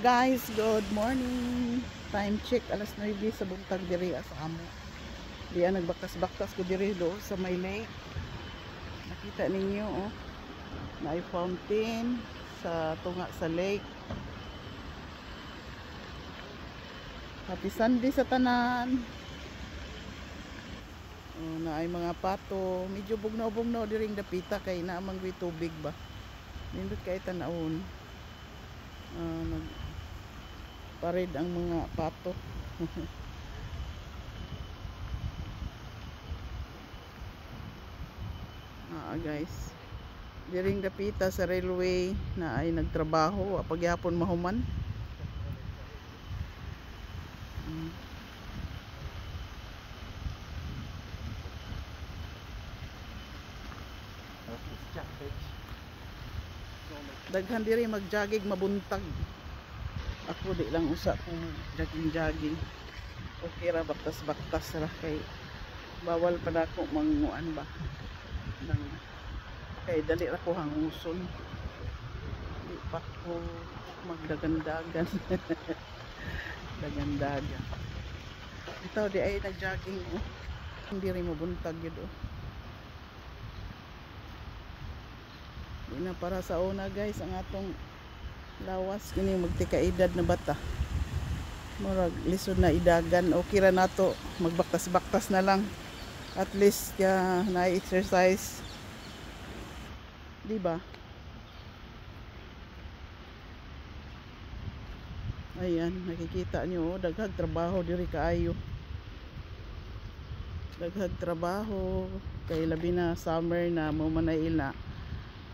guys, good morning. Time check alas 9 sa buntag diri sa amo. Diya nagbakas-bakas ko diri do sa may lake. Nakita ninyo oh. May fountain sa tunga sa lake. Happy Sunday sa tanan. Oh, na ay mga pato, medyo bugnaw-bugnaw diring dapita kay naamang tubig ba. Nindot kay tanawon. Nagparid ang mga pato. Guys, diring dapita sa railway na ay nagtrabaho pagyapon mahuman. Daghan diri mag-jogging mabuntag. Ako di lang usa kung jogging. Okay ra baktas-baktas ra kay bawal pa nako manguan ba. Nang kay dali ra ko hanguson. Di pa ko magdagandagan. Dagandagan. Ito di ay nag-jogging oh. Hindi rin mabuntag yun oh. Di na para sa una guys ang atong lawas kini magtikaedad na bata. Murag lisod na idagan. Okay ra nato magbaktas-baktas na lang. At least na-exercise. Di ba? Ayan, nakikita nyo, daghag trabaho diri kaayo. Daghag trabaho kay labi na summer na mo manaila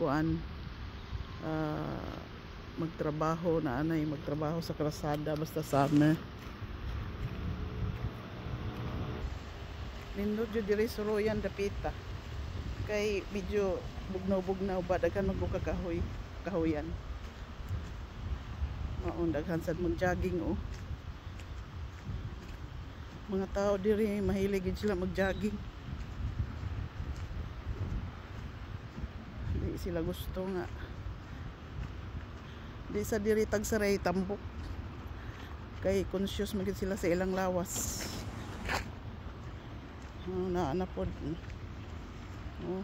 kuan magtrabaho na anay magtrabaho sa krasada basta summer. Nindot jud diri suruyan dapita kay medyo bugnaw-bugnaw ba daghan magkakahoy kahoyan. Maun daghan sad mong jogging oh. Mga tao diri mahilig gid sila mag-jogging. Di sila gusto nga. Di sa diri tagsaray tambok. Kay conscious magid sila sa ilang lawas. Na pod. Oh.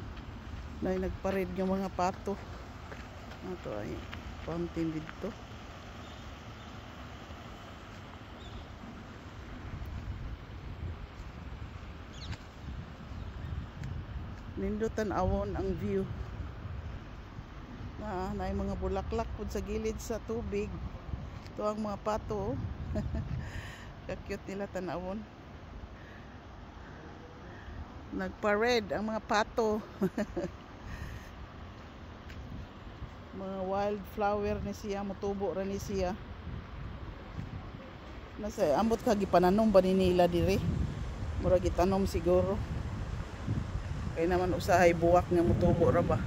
Dahil nagparid yung mga pato. Ito ay fountain dito. Nindutan awon ang view. Na mga bulaklak pod sa gilid sa tubig. Ito ang mga pato. Ka-cute nila tanawon. Nagparade ang mga pato. Mga wildflower ni siya, mutubo ra ni siya. Nasa ambot ka gipananom ba ni nila diri? Mura gitanom siguro. Kay naman usahay buwak nga mutubo ra ba.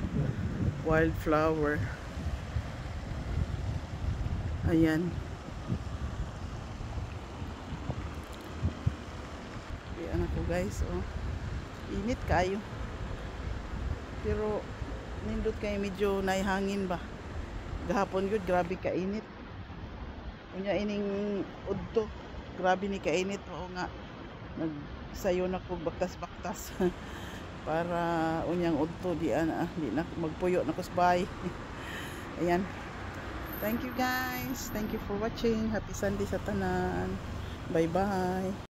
Wildflower. Ayan. Ayan ako guys oh. Init kayo. Pero nindot kayo medyo naihangin ba. Gahapon yun grabe kainit. Unya ining udto grabe ni kainit o nga nagsayo na ko baktas-baktas. Para unyang udto di na magpuyo na ko sa bahay. Ayan. Thank you guys. Thank you for watching. Happy Sunday sa tanan. Bye bye.